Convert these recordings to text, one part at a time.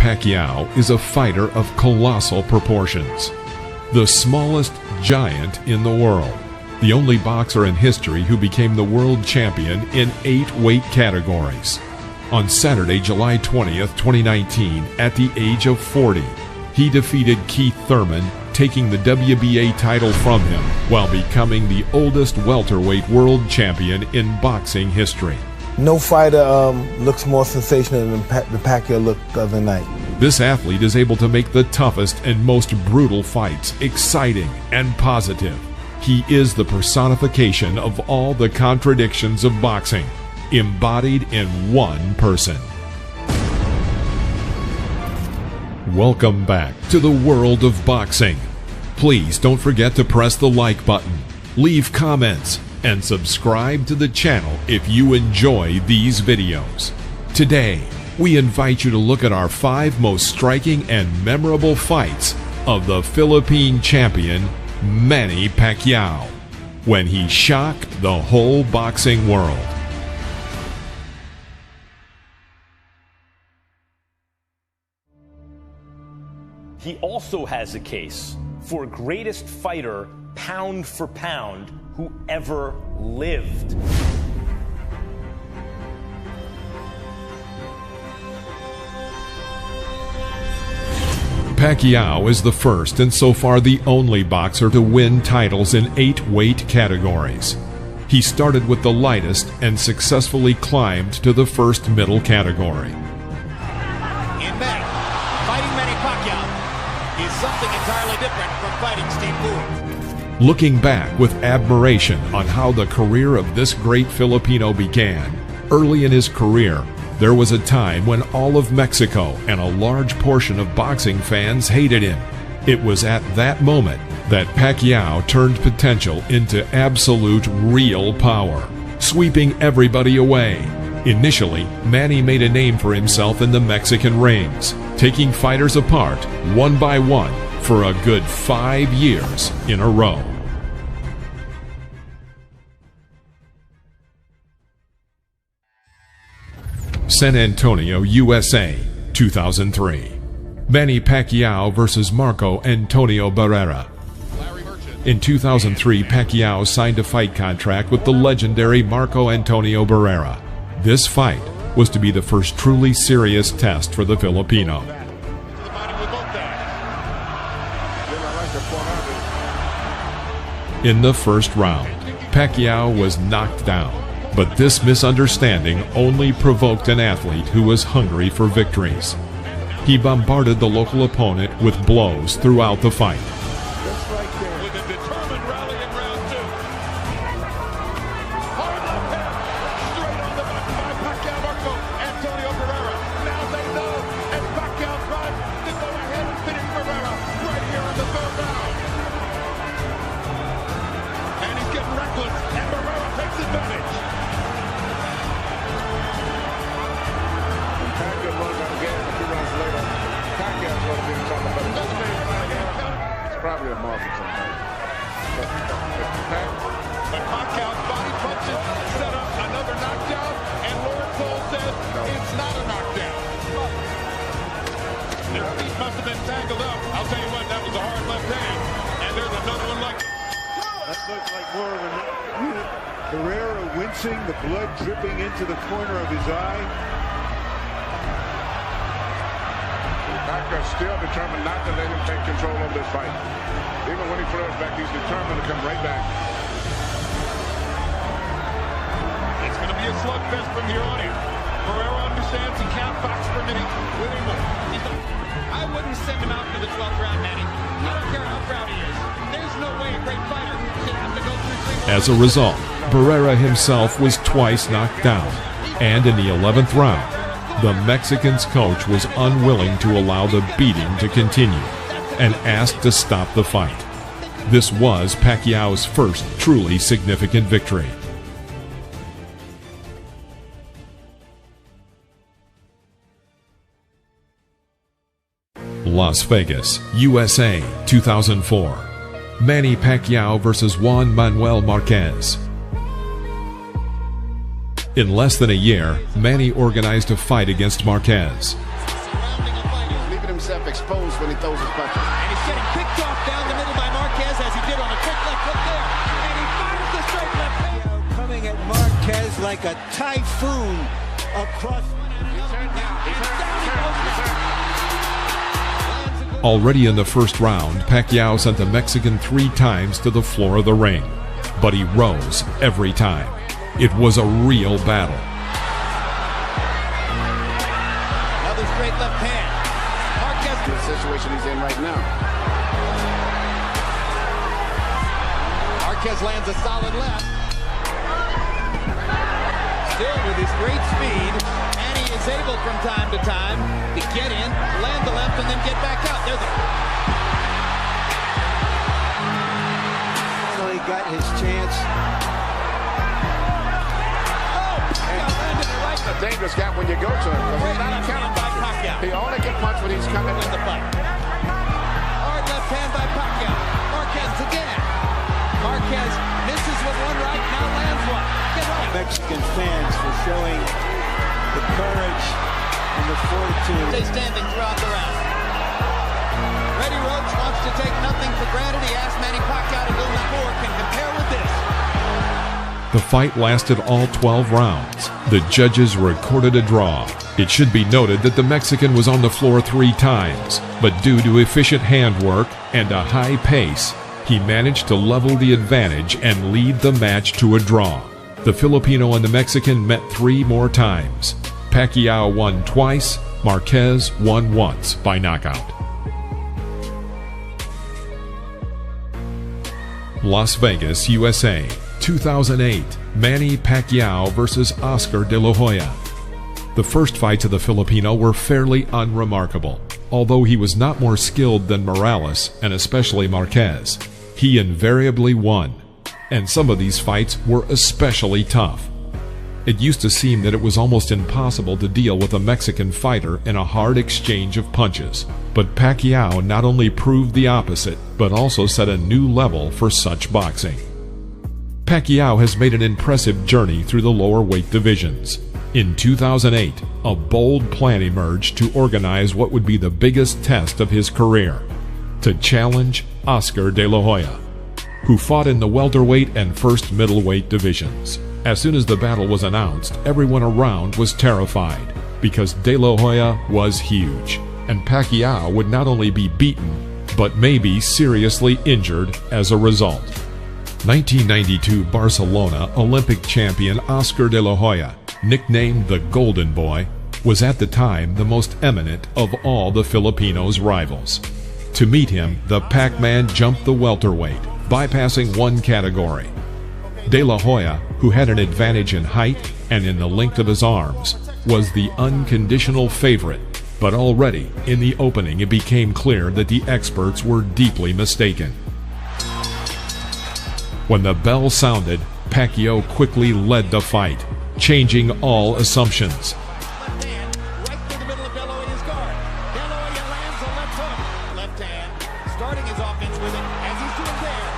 Pacquiao is a fighter of colossal proportions. The smallest giant in the world. The only boxer in history who became the world champion in 8 weight categories. On Saturday, July 20th, 2019, at the age of 40, he defeated Keith Thurman, taking the WBA title from him while becoming the oldest welterweight world champion in boxing history. No fighter looks more sensational than the Pacquiao looked the other night. This athlete is able to make the toughest and most brutal fights exciting and positive. He is the personification of all the contradictions of boxing, embodied in one person. Welcome back to the world of boxing. Please don't forget to press the like button, leave comments, and subscribe to the channel if you enjoy these videos. Today, we invite you to look at our 5 most striking and memorable fights of the Philippine champion, Manny Pacquiao, when he shocked the whole boxing world. He also has a case for greatest fighter, pound for pound, who ever lived. Pacquiao is the first and so far the only boxer to win titles in 8 weight categories. He started with the lightest and successfully climbed to the first middle category. In May, fighting Manny Pacquiao is something entirely different from fighting Steve Gould. Looking back with admiration on how the career of this great Filipino began, early in his career, there was a time when all of Mexico and a large portion of boxing fans hated him. It was at that moment that Pacquiao turned potential into absolute real power, sweeping everybody away. Initially, Manny made a name for himself in the Mexican rings, taking fighters apart one by one for a good 5 years in a row. San Antonio, USA, 2003. Manny Pacquiao versus Marco Antonio Barrera. In 2003, Pacquiao signed a fight contract with the legendary Marco Antonio Barrera. This fight was to be the first truly serious test for the Filipino. In the first round, Pacquiao was knocked down. But this misunderstanding only provoked an athlete who was hungry for victories. He bombarded the local opponent with blows throughout the fight. With a determined rally in round 2. Hard left hand, straight on the button by Pacquiao Marco Antonio Barrera. Now they know, and Pacquiao tries to go ahead and finish Barrera right here in the 3rd round. And he's getting reckless, and Barrera takes advantage. Probably a muscle sometimes. But Pacquiao's body punches set up another knockdown, and Lawrence Cole says it's not a knockdown. Their feet must have been tangled up. I'll tell you what, that was a hard left hand. And there's another one like that looks like more of a Barrera wincing, the blood dripping into the corner of his eye. Pacquiao still determined not to let him take control of this fight. Even when he flares back, he's determined to come right back. it's going to be a slugfest from here on in. Barrera understands he can't box for many anymore. I wouldn't send him out for the 12th round, Manny. I don't care how proud he is. There's no way a great fighter should have to go through 3 As a result, Barrera himself was twice knocked down, and in the 11th round, the Mexican's coach was unwilling to allow the beating to continue and asked to stop the fight. This was Pacquiao's first truly significant victory. Las Vegas, USA, 2004. Manny Pacquiao versus Juan Manuel Marquez. In less than a year, Manny organized a fight against Marquez. Surrounding a fighter himself exposed when he throws his punches. And he's getting picked off down the middle by Marquez as he did on a quick left hook there. And he fires the straight left hand. Coming at Marquez like a typhoon across. Already in the first round, Pacquiao sent the Mexican 3 times to the floor of the ring, but he rose every time. It was a real battle. Another straight left hand. Marquez. The situation he's in right now. Marquez lands a solid left. Still with his great speed, and he is able from time to time to get in, land the left, and then get back out. There's a... Finally got his chance. A dangerous gap when you go to him. He's not a counterpuncher. He only can punch when he's coming in the fight. Hard left hand by Pacquiao. Marquez again. Marquez misses with one right, now lands one. Get right. Mexican fans for showing the courage and the fortitude. Stay standing throughout the round. Freddie Roach wants to take nothing for granted. He asked Manny Pacquiao to go to 4. Can compare with this. The fight lasted all 12 rounds. The judges recorded a draw. It should be noted that the Mexican was on the floor 3 times, but due to efficient handwork and a high pace, he managed to level the advantage and lead the match to a draw. The Filipino and the Mexican met 3 more times. Pacquiao won twice, Marquez won once by knockout. Las Vegas, USA, 2008, Manny Pacquiao versus Oscar De La Hoya. The first fights of the Filipino were fairly unremarkable. Although he was not more skilled than Morales, and especially Marquez, he invariably won. And some of these fights were especially tough. It used to seem that it was almost impossible to deal with a Mexican fighter in a hard exchange of punches. But Pacquiao not only proved the opposite, but also set a new level for such boxing. Pacquiao has made an impressive journey through the lower weight divisions. In 2008, a bold plan emerged to organize what would be the biggest test of his career, to challenge Oscar De La Hoya, who fought in the welterweight and first middleweight divisions. As soon as the battle was announced, everyone around was terrified, because De La Hoya was huge, and Pacquiao would not only be beaten, but maybe seriously injured as a result. 1992 Barcelona Olympic champion Oscar De La Hoya, nicknamed the Golden Boy, was at the time the most eminent of all the Filipinos' rivals. To meet him, the PACMAN jumped the welterweight, bypassing one category. De La Hoya, who had an advantage in height and in the length of his arms, was the unconditional favorite, but already in the opening it became clear that the experts were deeply mistaken. When the bell sounded, Pacquiao quickly led the fight, changing all assumptions. Left hand, right through the middle of De La Hoya's guard. De La Hoya lands a left hook. Left hand, starting his offense with it, as he's doing there.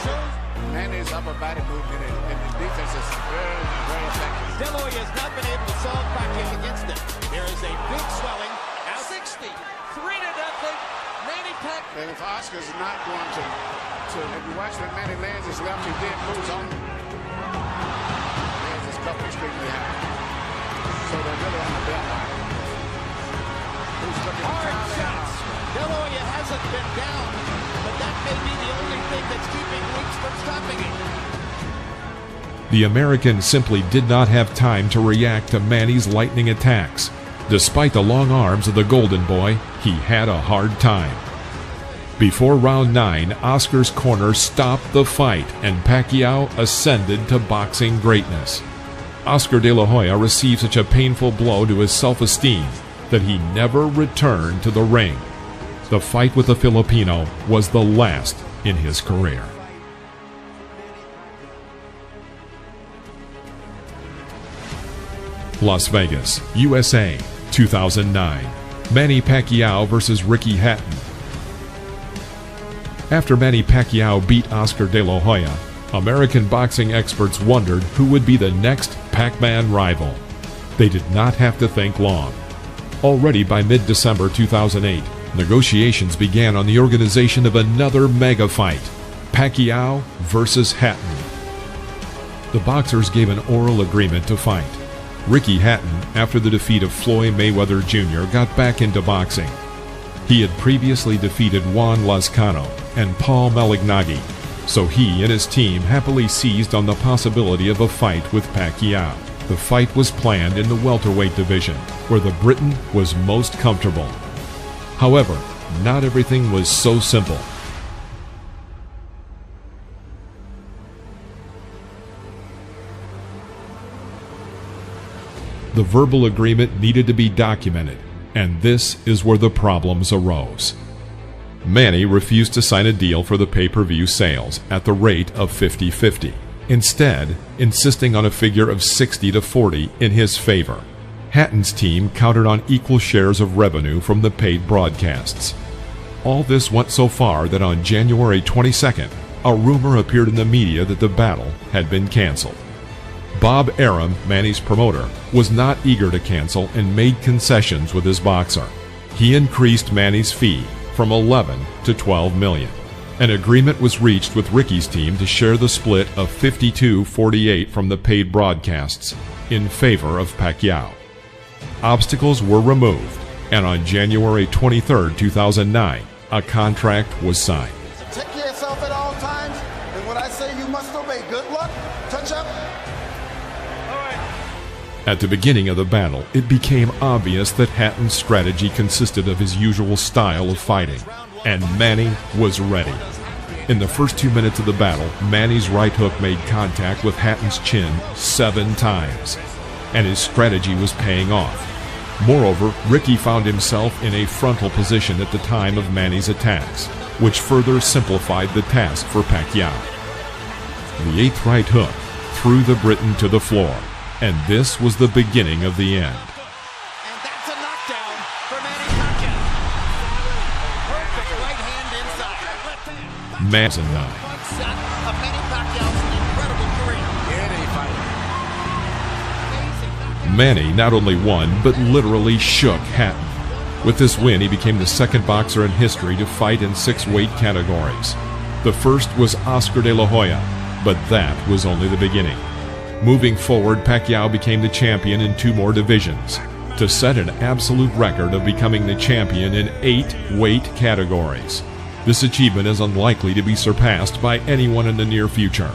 Shows Manny's upper body movement and his defense is very, very effective. De La Hoya has not been able to solve Pacquiao against him. There is a big swelling. Out 60, 3-0. Manny Pacquiao. And if Oscar's not going to if you watch when Manny lands his left, he then moves on. Lands his cup extremely high. So they're really on the belt line. Who's looking hard shots. De La Hoya hasn't been down, but that may be the only thing that's keeping Weeks from stopping him. The American simply did not have time to react to Manny's lightning attacks. Despite the long arms of the Golden Boy, he had a hard time. Before round 9, Oscar's corner stopped the fight and Pacquiao ascended to boxing greatness. Oscar De La Hoya received such a painful blow to his self-esteem that he never returned to the ring. The fight with the Filipino was the last in his career. Las Vegas, USA, 2009. Manny Pacquiao versus Ricky Hatton. After Manny Pacquiao beat Oscar De La Hoya, American boxing experts wondered who would be the next PACMAN rival. They did not have to think long. Already by mid-December 2008, Negotiations began on the organization of another mega fight, Pacquiao versus Hatton. The boxers gave an oral agreement to fight. Ricky Hatton, after the defeat of Floyd Mayweather Jr., got back into boxing. He had previously defeated Juan Lazcano and Paul Malignaggi, so he and his team happily seized on the possibility of a fight with Pacquiao. The fight was planned in the welterweight division, where the Briton was most comfortable. However, not everything was so simple. The verbal agreement needed to be documented, and this is where the problems arose. Manny refused to sign a deal for the pay-per-view sales at the rate of 50-50, instead insisting on a figure of 60-40 in his favor. Hatton's team counted on equal shares of revenue from the paid broadcasts. All this went so far that on January 22nd, a rumor appeared in the media that the battle had been canceled. Bob Arum, Manny's promoter, was not eager to cancel and made concessions with his boxer. He increased Manny's fee from 11 to 12 million. An agreement was reached with Ricky's team to share the split of 52-48 from the paid broadcasts in favor of Pacquiao. Obstacles were removed, and on January 23, 2009, a contract was signed. Take care of yourself at all times, and when I say you must obey, good luck, touch up. At the beginning of the battle, it became obvious that Hatton's strategy consisted of his usual style of fighting, and Manny was ready. In the first 2 minutes of the battle, Manny's right hook made contact with Hatton's chin 7 times, and his strategy was paying off. Moreover, Ricky found himself in a frontal position at the time of Manny's attacks, which further simplified the task for Pacquiao. The 8th right hook threw the Briton to the floor, and this was the beginning of the end. And that's a knockdown for Manny Pacquiao. Perfect right hand inside. Man's a 9. One set of Manny Pacquiao's incredible career. Manny not only won, but literally shook Hatton. With this win, he became the second boxer in history to fight in 6 weight categories. The first was Oscar de la Hoya, but that was only the beginning. Moving forward, Pacquiao became the champion in 2 more divisions, to set an absolute record of becoming the champion in 8 weight categories. This achievement is unlikely to be surpassed by anyone in the near future.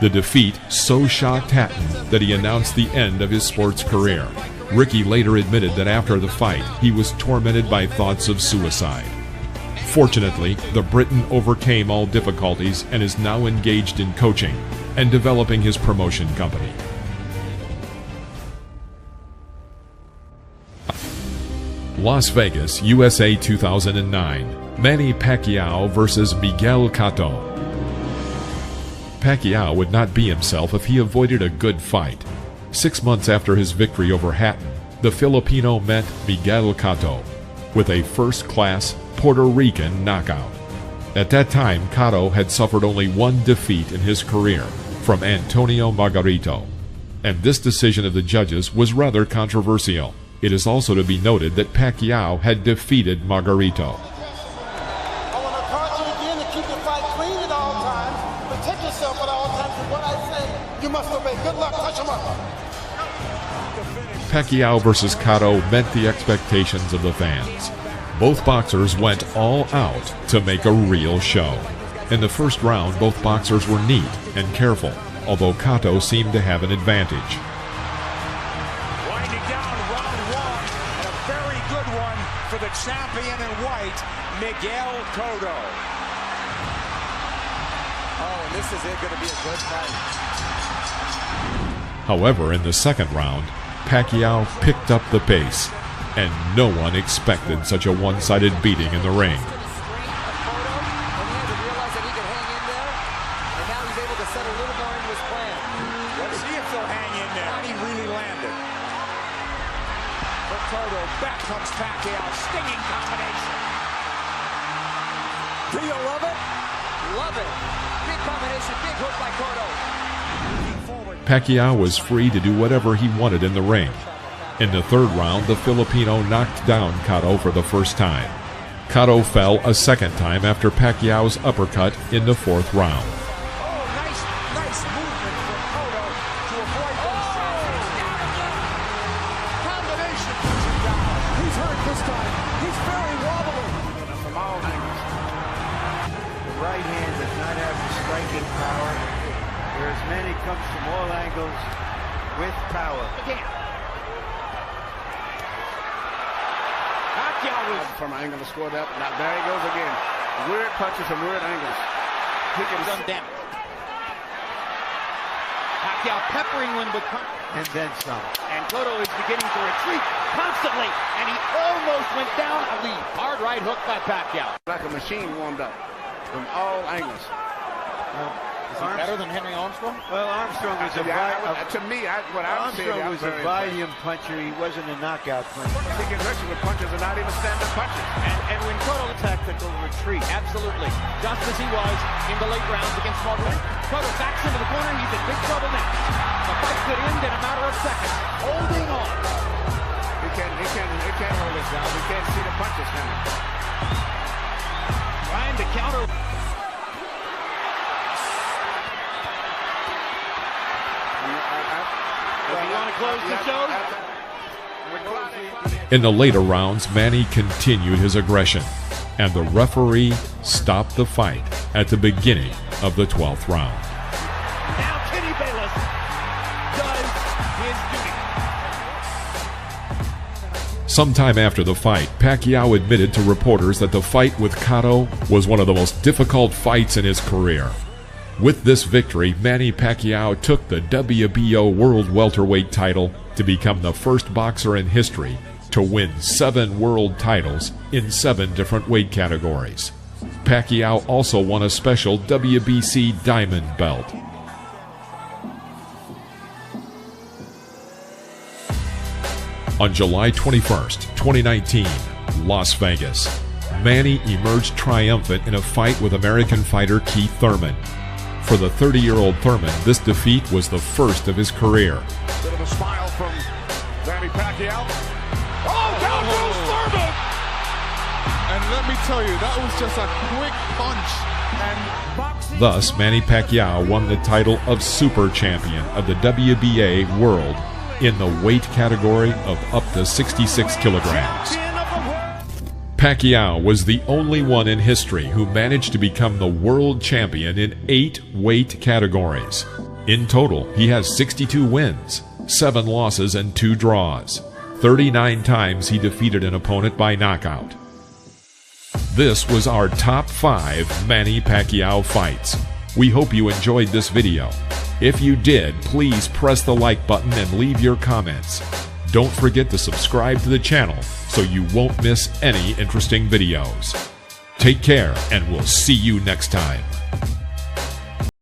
The defeat so shocked Hatton that he announced the end of his sports career. Ricky later admitted that after the fight, he was tormented by thoughts of suicide. Fortunately, the Briton overcame all difficulties and is now engaged in coaching and developing his promotion company. Las Vegas, USA 2009. Manny Pacquiao versus Miguel Cotto. Pacquiao would not be himself if he avoided a good fight. 6 months after his victory over Hatton, the Filipino met Miguel Cotto with a first-class Puerto Rican knockout. At that time, Cotto had suffered only 1 defeat in his career, from Antonio Margarito, and this decision of the judges was rather controversial. It is also to be noted that Pacquiao had defeated Margarito. I want to caution you again to keep the fight clean at all times, protect yourself at all times, and what I say, you must obey. Good luck, touch him up. Pacquiao versus Cotto met the expectations of the fans. Both boxers went all out to make a real show. In the first round, both boxers were neat and careful, although Cotto seemed to have an advantage. Winding down round 1, and a very good one for the champion in white, Miguel Cotto. Oh, and this is going to be a good fight. However, in the second round, Pacquiao picked up the pace, and no one expected such a one-sided beating in the ring. Back comes Pacquiao, stinging combination. Do you love it? Love it. Big combination, big hook by Cotto. Pacquiao was free to do whatever he wanted in the ring. In the third round, the Filipino knocked down Cotto for the first time. Cotto fell a second time after Pacquiao's uppercut in the fourth round. Nice movement from Cotto to avoid combination. He's hurt this time. He's very wobbly. From all angles. The right hand does not have the striking power, whereas Manny comes from all angles with power. Again. From an angle to score that. Now there he goes again. Weird punches from weird angles. He can done damage. Pacquiao peppering one with punch. And then some. And Cotto is beginning to retreat constantly, and he almost went down a lead. Hard right hook by Pacquiao. Like a machine warmed up from all angles. Is he better than Henry Armstrong? Well, Armstrong was a volume puncher. He wasn't a knockout puncher. He gets rich with punches and not even stand-up punches. And when Cotto Tactical retreat. absolutely, just as he was in the late rounds against Martin. Cotto backs into the corner. He's in big trouble now. The fight could end in a matter of seconds. Holding on. He can't hold his ground. He can't see the punches coming. Trying to counter. You want to close the show? In the later rounds, Manny continued his aggression, and the referee stopped the fight at the beginning of the 12th round. Now Kenny Bayless does his duty. Sometime after the fight, Pacquiao admitted to reporters that the fight with Cotto was one of the most difficult fights in his career. With this victory, Manny Pacquiao took the WBO World Welterweight title to become the first boxer in history to win 7 world titles in 7 different weight categories. Pacquiao also won a special WBC Diamond belt. On July 21st, 2019, Las Vegas, Manny emerged triumphant in a fight with American fighter Keith Thurman. For the 30-year-old Thurman, this defeat was the first of his career. Bit of a smile from Manny Pacquiao. Oh, down goes Thurman! And let me tell you, that was just a quick punch. And Thus, Manny Pacquiao won the title of Super Champion of the WBA World in the weight category of up to 66 kilograms. Pacquiao was the only one in history who managed to become the world champion in 8 weight categories. In total, he has 62 wins, 7 losses, and 2 draws. 39 times he defeated an opponent by knockout. This was our top 5 Manny Pacquiao fights. We hope you enjoyed this video. If you did, please press the like button and leave your comments. Don't forget to subscribe to the channel so you won't miss any interesting videos. Take care, and we'll see you next time.